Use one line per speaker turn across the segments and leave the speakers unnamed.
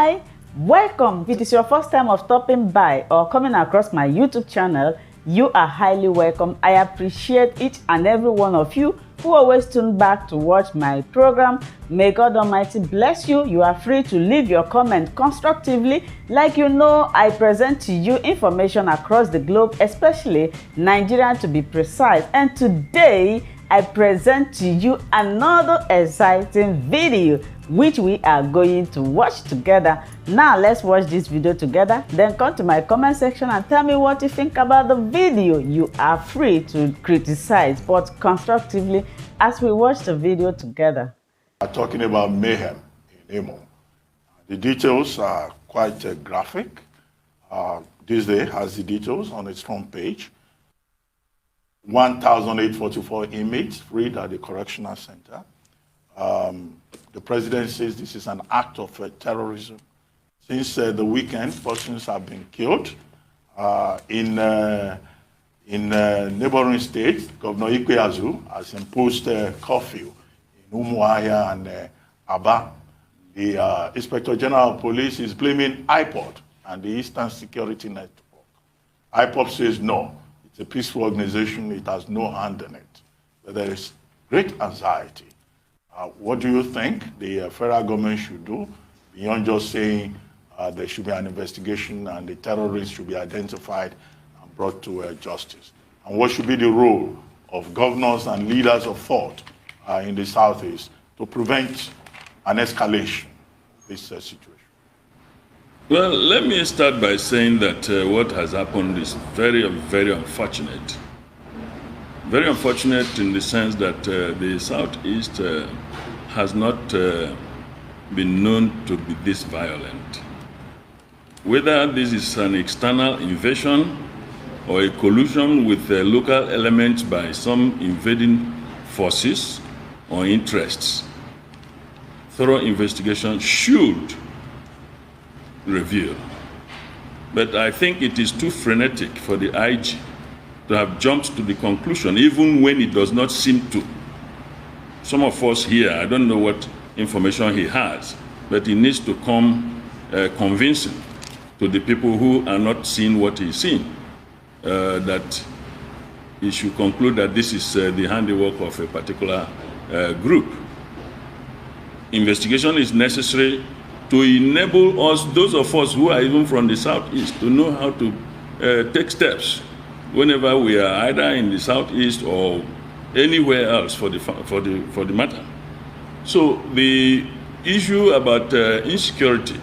Hi, welcome. If it is your first time of stopping by or coming across my YouTube channel, you are highly welcome. I appreciate each and every one of you who always tune back to watch my program. May God Almighty bless you. You are free to leave your comment constructively. Like you know, I present to you information across the globe, especially Nigeria to be precise. And today, I present to you another exciting video which we are going to watch together. Now let's watch this video together, then come to my comment section and tell me what you think about the video. You are free to criticize, but constructively, as we watch the video together.
We're talking about mayhem in Imo. The details are quite graphic. This day has the details on its front page. 1,844 inmates freed at the correctional center. The president says this is an act of terrorism. Since the weekend, persons have been killed. In neighboring states, Governor Ikpeazu has imposed curfew in Umuahia and Aba. The Inspector General of Police is blaming IPOD and the Eastern Security Network. IPOD says no. It's a peaceful organization. It has no hand in it. But there is great anxiety. What do you think the federal government should do beyond just saying there should be an investigation and the terrorists should be identified and brought to justice? And what should be the role of governors and leaders of thought in the Southeast to prevent an escalation of this situation?
Well, let me start by saying that what has happened is very, very unfortunate. Very unfortunate in the sense that the Southeast has not been known to be this violent. Whether this is an external invasion or a collusion with local elements by some invading forces or interests, thorough investigation should reveal. But I think it is too frenetic for the IG to have jumped to the conclusion, even when it does not seem to. Some of us here, I don't know what information he has, but he needs to come convincing to the people who are not seeing what he's seeing, that he should conclude that this is the handiwork of a particular group. Investigation is necessary to enable us, those of us who are even from the Southeast, to know how to take steps whenever we are either in the Southeast or anywhere else for the matter. So the issue about insecurity,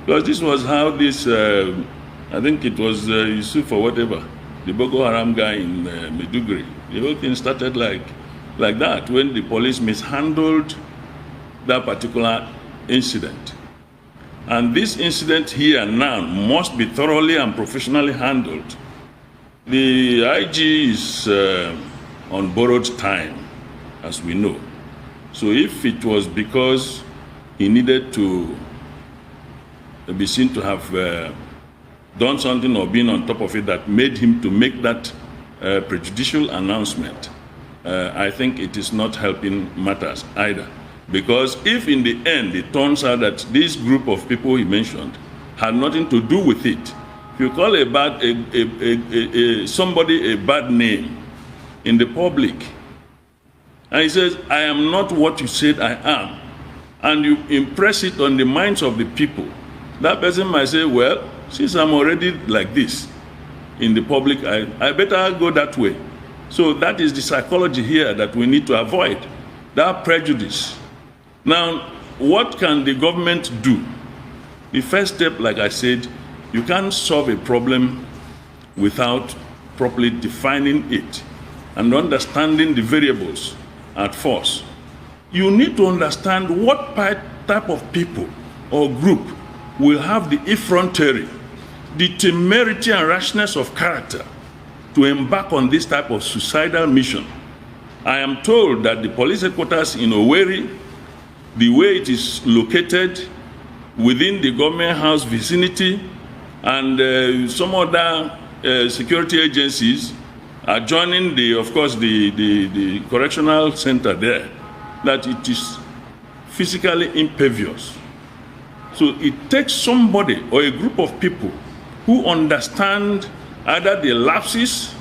because this was how this, I think it was Yusuf or whatever, the Boko Haram guy in Maiduguri, the whole thing started like that when the police mishandled that particular incident. And this incident here now must be thoroughly and professionally handled. The IG is on borrowed time, as we know. So if it was because he needed to be seen to have done something or been on top of it that made him to make that prejudicial announcement, I think it is not helping matters either. Because if in the end it turns out that this group of people he mentioned had nothing to do with it, if you call somebody a bad name in the public, and he says, I am not what you said I am, and you impress it on the minds of the people, that person might say, well, since I'm already like this in the public, I better go that way. So that is the psychology here that we need to avoid, that prejudice. Now, what can the government do? The first step, like I said, you can't solve a problem without properly defining it and understanding the variables at first. You need to understand what type of people or group will have the effrontery, the temerity and rashness of character to embark on this type of suicidal mission. I am told that the police headquarters in Owerri, the way it is located within the government house vicinity, and some other security agencies are joining of course, the correctional center there, that it is physically impervious So it takes somebody or a group of people who understand either the lapses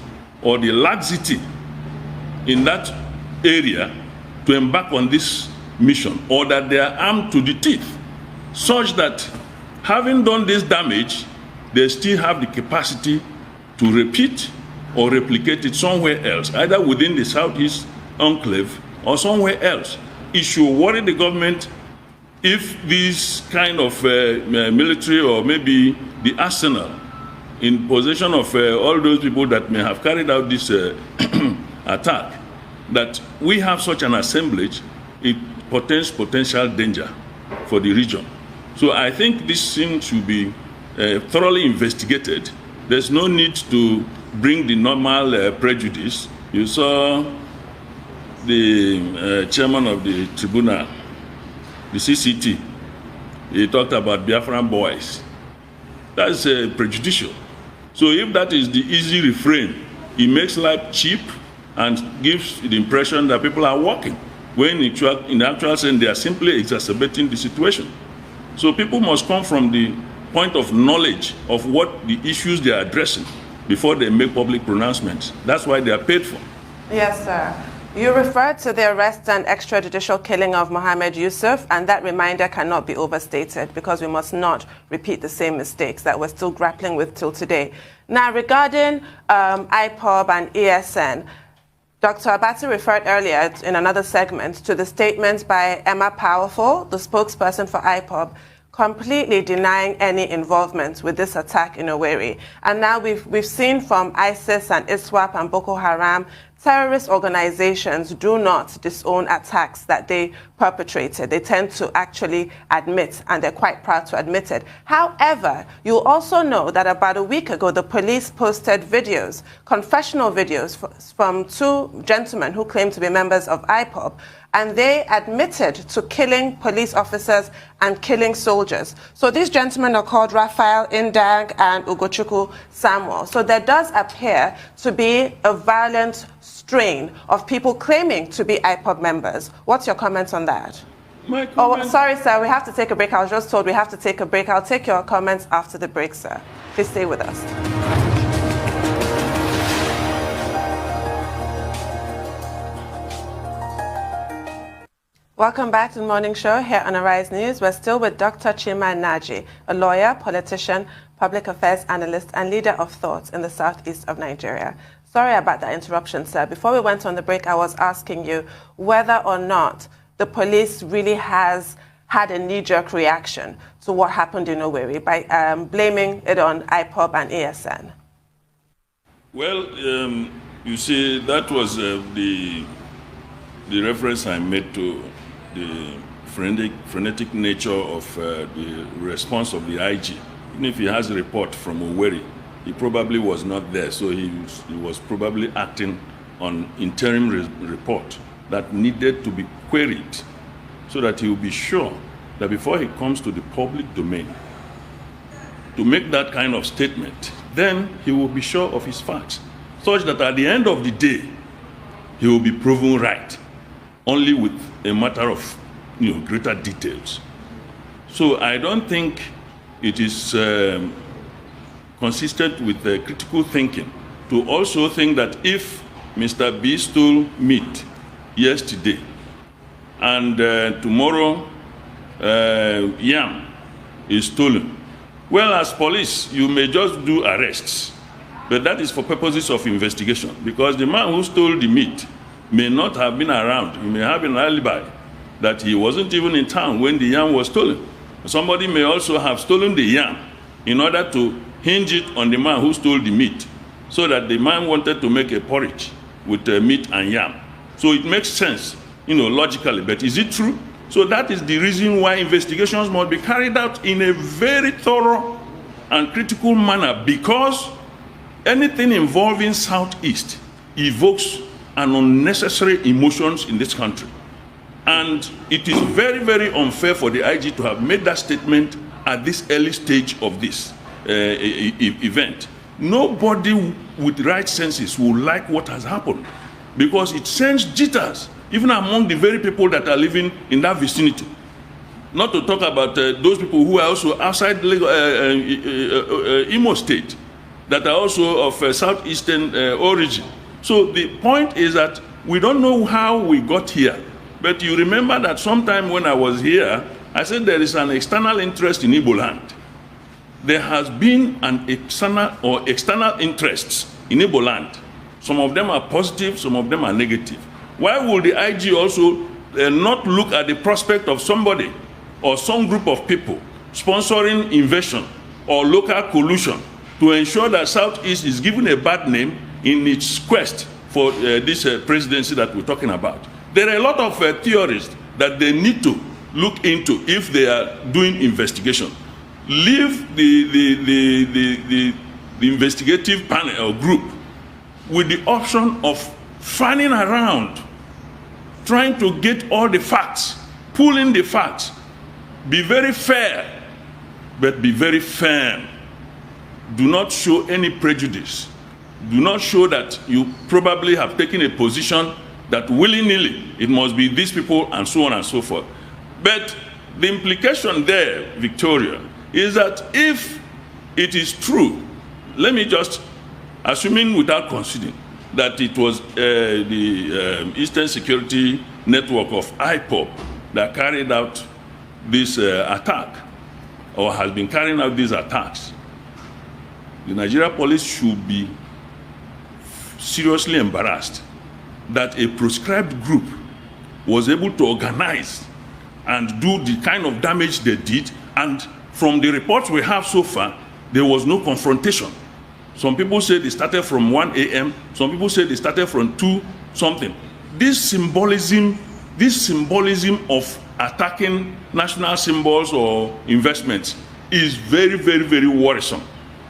or the laxity in that area to embark on this mission, or that they are armed to the teeth, such that having done this damage, they still have the capacity to repeat or replicate it somewhere else, either within the Southeast enclave or somewhere else. It should worry the government if this kind of military or maybe the arsenal in possession of all those people that may have carried out this attack, that we have such an assemblage, it portends potential danger for the region. So I think this thing should be thoroughly investigated. There's no need to bring the normal prejudice. You saw the chairman of the tribunal, the CCT, he talked about Biafran boys. That's prejudicial. So if that is the easy refrain, it makes life cheap and gives the impression that people are walking, when in actual sense they are simply exacerbating the situation. So people must come from the point of knowledge of what the issues they are addressing before they make public pronouncements. That's why they are paid for.
Yes, sir. You referred to the arrest and extrajudicial killing of Mohammed Yusuf, and that reminder cannot be overstated because we must not repeat the same mistakes that we're still grappling with till today. Now, regarding IPOB and ESN, Dr. Abati referred earlier in another segment to the statements by Emma Powerful, the spokesperson for IPOB, completely denying any involvement with this attack in Owerri. And now we've seen from ISIS and ISWAP and Boko Haram, terrorist organizations do not disown attacks that they perpetrated. They tend to actually admit, and they're quite proud to admit it. However, you also know that about a week ago, the police posted videos, confessional videos from two gentlemen who claim to be members of IPOB, and they admitted to killing police officers and killing soldiers. So these gentlemen are called Raphael Indang and Ugochukwu Samuel. So there does appear to be a violent strain of people claiming to be IPOB members. What's your comments on that? Oh, sorry, sir, we have to take a break. I was just told we have to take a break. I'll take your comments after the break, sir. Please stay with us. Welcome back to the Morning Show here on Arise News. We're still with Dr. Chima Naji, a lawyer, politician, public affairs analyst, and leader of thought in the southeast of Nigeria. Sorry about that interruption, sir. Before we went on the break, I was asking you whether or not the police really has had a knee-jerk reaction to what happened in Owerri by blaming it on IPOB and ESN.
Well, you see, that was the reference I made to the frenetic nature of the response of the IG. Even if he has a report from Owerri, he probably was not there, so he was probably acting on interim report that needed to be queried so that he will be sure that before he comes to the public domain to make that kind of statement, then he will be sure of his facts, such that at the end of the day, he will be proven right, only with a matter of greater details. So I don't think it is consistent with critical thinking to also think that if Mr. B stole meat yesterday and tomorrow yam is stolen, well, as police, you may just do arrests, but that is for purposes of investigation, because the man who stole the meat may not have been around. He may have an alibi that he wasn't even in town when the yam was stolen. Somebody may also have stolen the yam in order to hinge it on the man who stole the meat, so that the man wanted to make a porridge with meat and yam. So it makes sense, logically, but is it true? So that is the reason why investigations must be carried out in a very thorough and critical manner, because anything involving Southeast evokes an unnecessary emotions in this country. And it is very, very unfair for the IG to have made that statement at this early stage of this event. Nobody with right senses will like what has happened, because it sends jitters even among the very people that are living in that vicinity. Not to talk about those people who are also outside Imo State, that are also of southeastern origin. So the point is that we don't know how we got here. But you remember that sometime when I was here, I said there is an external interest in Igbo land. There has been an external interests in Igbo land. Some of them are positive, some of them are negative. Why would the IG also not look at the prospect of somebody or some group of people sponsoring invasion or local collusion to ensure that Southeast is given a bad name in its quest for this presidency that we're talking about? There are a lot of theorists that they need to look into if they are doing investigation. Leave the investigative panel or group with the option of fanning around, trying to get all the facts, pulling the facts. Be very fair, but be very firm. Do not show any prejudice. Do not show that you probably have taken a position that willy-nilly it must be these people and so on and so forth. But the implication there, Victoria, is that if it is true, let me just, assuming without considering that it was the Eastern Security Network of IPOB that carried out this attack, or has been carrying out these attacks, the Nigeria police should be seriously embarrassed that a proscribed group was able to organize and do the kind of damage they did, and from the reports we have so far, there was no confrontation. Some people say they started from 1 a.m., some people say they started from 2 something. This symbolism of attacking national symbols or investments is very, very, very worrisome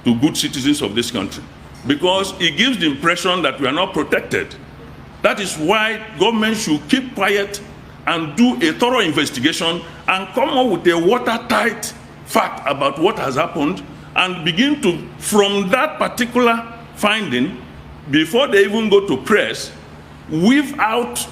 to good citizens of this country, because it gives the impression that we are not protected. That is why government should keep quiet and do a thorough investigation and come up with a watertight fact about what has happened, and begin to, from that particular finding, before they even go to press, weave out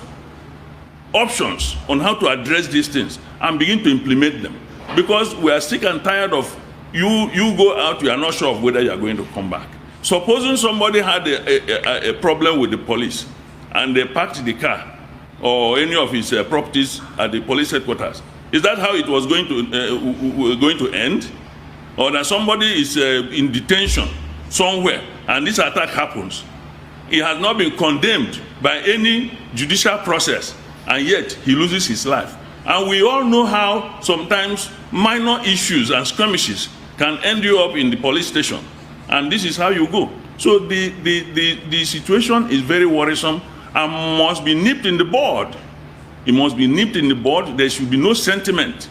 options on how to address these things and begin to implement them. Because we are sick and tired of you go out, you are not sure of whether you are going to come back. Supposing somebody had a problem with the police and they parked the car or any of his properties at the police headquarters, is that how it was going to end? Or that somebody is in detention somewhere and this attack happens, he has not been condemned by any judicial process, and yet he loses his life. And we all know how sometimes minor issues and skirmishes can end you up in the police station, and this is how you go. So the situation is very worrisome and must be nipped in the bud. It must be nipped in the bud. There should be no sentiment.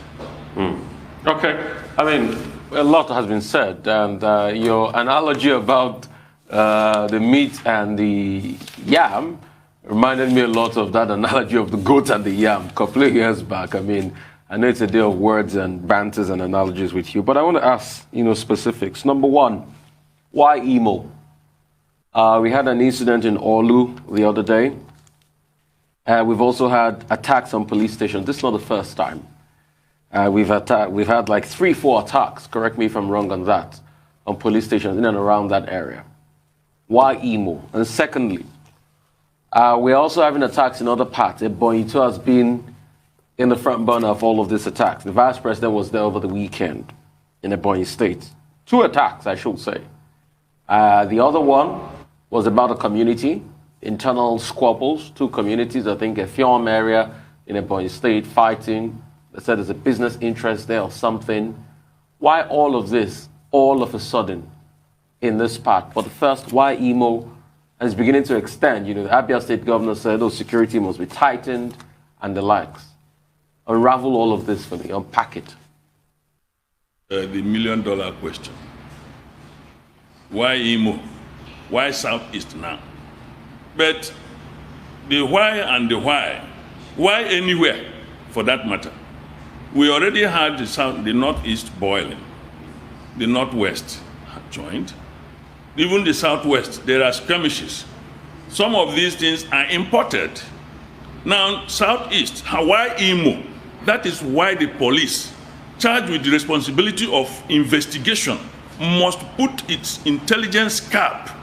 Okay, I mean, a lot has been said, and your analogy about the meat and the yam reminded me a lot of that analogy of the goat and the yam a couple of years back. I mean, I know it's a day of words and banters and analogies with you, but I want to ask, specifics. Number one, why Imo? We had an incident in Olu the other day. We've also had attacks on police stations. This is not the first time. We've had like 3-4 attacks, correct me if I'm wrong on that, on police stations in and around that area. Why Imo? And secondly, we're also having attacks in other parts. Ebonyi has been in the front burner of all of these attacks. The vice president was there over the weekend in Ebonyi State. 2 attacks, I should say. The other one was about a community, internal squabbles, 2 communities, I think a Fiom area in Ebonyi State fighting. They said there's a business interest there or something. Why all of this, all of a sudden, in this part? But first, why Imo? And it's beginning to extend. The Abia State governor said, security must be tightened and the likes. Unravel all of this for me, unpack it.
The $1 million question. Why Imo? Why Southeast now? But the why and the why anywhere for that matter? We already had the Northeast boiling. The Northwest had joined. Even the Southwest, there are skirmishes. Some of these things are imported. Now, Southeast, why Imo? That is why the police, charged with the responsibility of investigation, must put its intelligence cap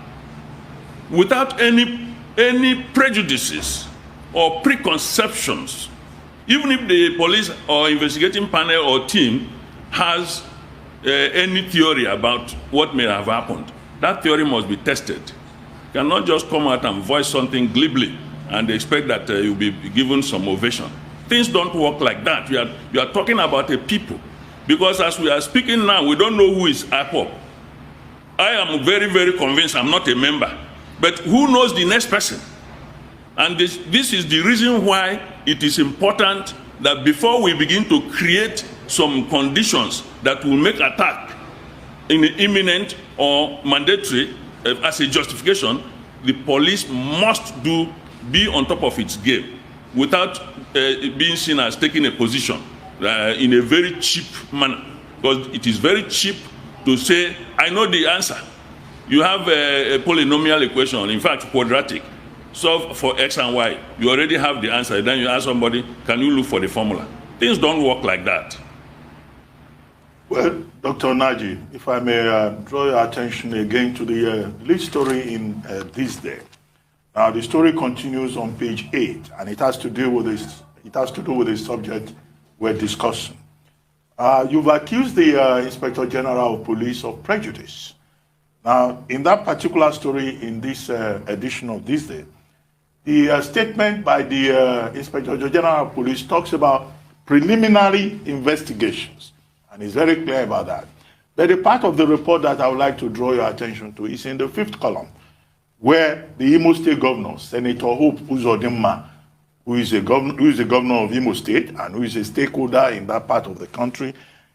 without any prejudices or preconceptions. Even if the police or investigating panel or team has any theory about what may have happened, that theory must be tested. You cannot just come out and voice something glibly and expect that you'll be given some ovation. Things don't work like that. You are talking about a people. Because as we are speaking now, we don't know who is IPOB. I am very, very convinced I'm not a member. But who knows the next person? And this is the reason why it is important that before we begin to create some conditions that will make attack in imminent or mandatory as a justification, the police must be on top of its game without being seen as taking a position in a very cheap manner. Because it is very cheap to say, I know the answer. You have a polynomial equation, in fact, quadratic. Solve for X and Y. You already have the answer. Then you ask somebody, can you look for the formula? Things don't work like that.
Well, Dr. Naji, if I may draw your attention again to the lead story in This Day. Now, the story continues on page 8, and it has to do with this. It has to do with the subject we're discussing. You've accused the Inspector General of Police of prejudice. Now, in that particular story in this edition of This Day, the statement by the Inspector General of Police talks about preliminary investigations, and it's very clear about that. But a part of the report that I would like to draw your attention to is in the 5th column, where the Imo State Governor, Senator Hope Uzodimma, who is the governor of Imo State and who is a stakeholder in that part of the country,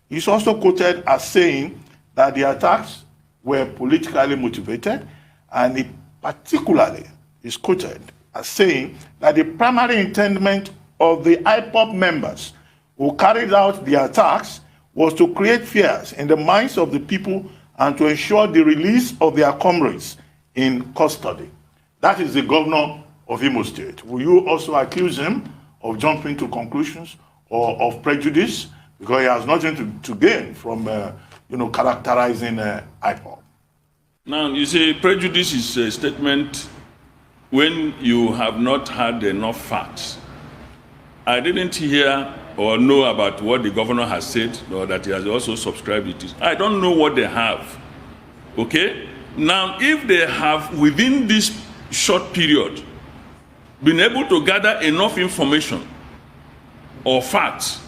is also quoted as saying that the attacks were politically motivated, and it particularly is quoted as saying that the primary intent of the IPOB members who carried out the attacks was to create fears in the minds of the people and to ensure the release of their comrades in custody. That is the governor of Imo State. Will you also accuse him of jumping to conclusions or of prejudice? Because he has nothing to gain from characterizing IPOB.
Now, you say prejudice is a statement when you have not had enough facts. I didn't hear or know about what the governor has said, or that he has also subscribed it to. I don't know what they have. Okay? Now, if they have, within this short period, been able to gather enough information or facts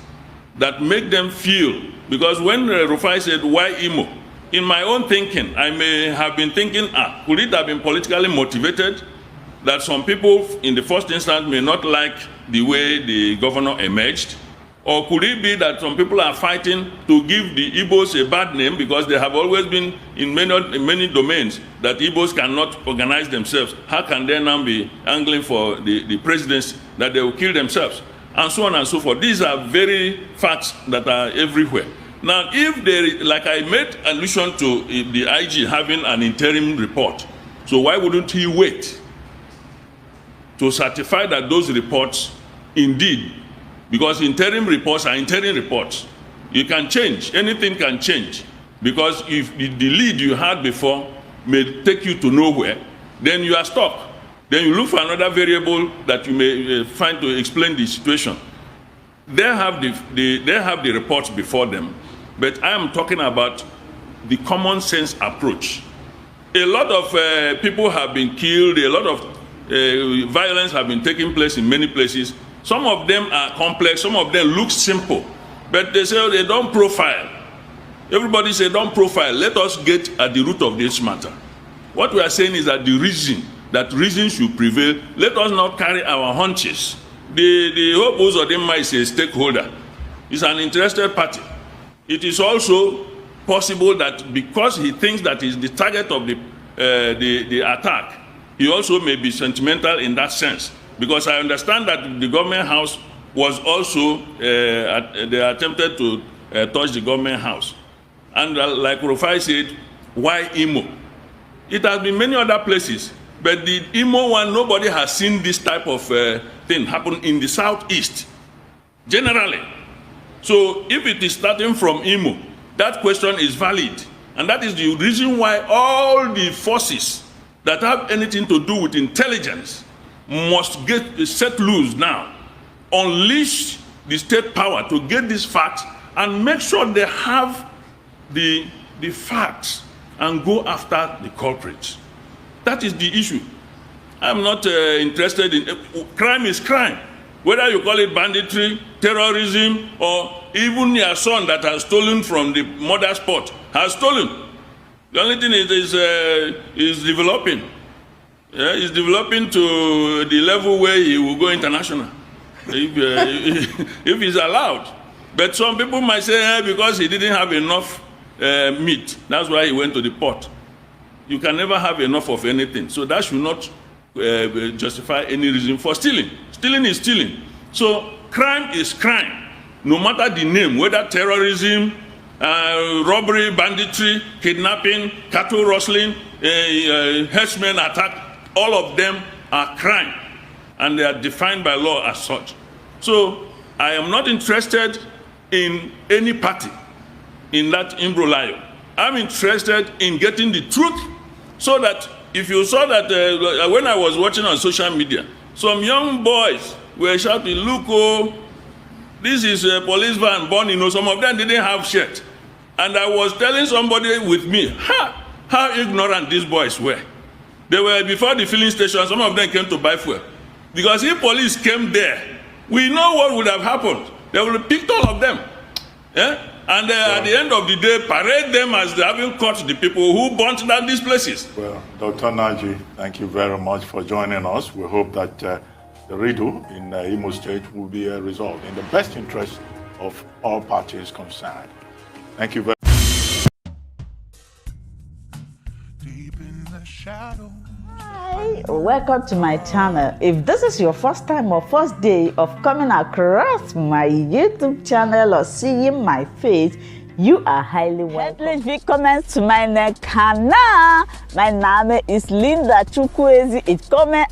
that make them feel, because when Rufai said, why Imo? In my own thinking, I may have been thinking, could it have been politically motivated? That some people in the first instance may not like the way the governor emerged? Or could it be that some people are fighting to give the Igbos a bad name because they have always been in many domains that Igbos cannot organize themselves? How can they now be angling for the presidency, that they will kill themselves? And so on and so forth. These are very facts that are everywhere. Now, if they, like I made allusion to the IG having an interim report, so why wouldn't he wait to certify that those reports indeed, because interim reports are interim reports. You can change, anything can change. Because if the lead you had before may take you to nowhere, then you are stuck. Then you look for another variable that you may find to explain the situation. They have the reports before them, but I am talking about the common sense approach. A lot of people have been killed, a lot of violence have been taking place in many places. Some of them are complex, some of them look simple, but they say they don't profile. Everybody say don't profile. Let us get at the root of this matter. What we are saying is that the reason should prevail. Let us not carry our hunches. The Hope Uzodimma is a stakeholder. It's an interested party. It is also possible that because he thinks that he's the target of the attack, he also may be sentimental in that sense. Because I understand that the government house was also, they attempted to touch the government house. And like Rufai said, why Imo? It has been many other places, but the Imo one, nobody has seen this type of thing happen in the southeast. Generally, So if it is starting from Imo, that question is valid. And that is the reason why all the forces that have anything to do with intelligence must get set loose now. Unleash the state power to get these facts and make sure they have the facts and go after the culprits. That is the issue. I'm not interested in crime is crime. Whether you call it banditry, terrorism, or even your son that has stolen from the mother's pot has stolen. The only thing is developing. Yeah, he's developing to the level where he will go international, if he's allowed. But some people might say because he didn't have enough meat, that's why he went to the pot. You can never have enough of anything. So that should not justify any reason for stealing. Stealing is stealing. So crime is crime, no matter the name, whether terrorism, robbery, banditry, kidnapping, cattle rustling, herdsmen attack, all of them are crime, and they are defined by law as such. So I am not interested in any party in that imbroglio. I'm interested in getting the truth, so that if you saw that when I was watching on social media, some young boys were shouting, "Look, oh, this is a police van born, you know," some of them didn't have shirt. And I was telling somebody with me, how ignorant these boys were. They were before the filling station, some of them came to buy fuel. Because if police came there, we know what would have happened. They would have picked all of them. Yeah? And at the end of the day, parade them as they haven't caught the people who burnt down these places.
Well, Dr. Naji, thank you very much for joining us. We hope that the riddle in Imo State will be resolved in the best interest of all parties concerned. Thank you very much.
Deep in the shadows.
Hi, welcome to my channel. If this is your first time or first day of coming across my YouTube channel or seeing my face, you are highly welcome. Herzlich willkommen zu meinem Kanal. Mein Name ist Linda Chukwuezi. Ich komme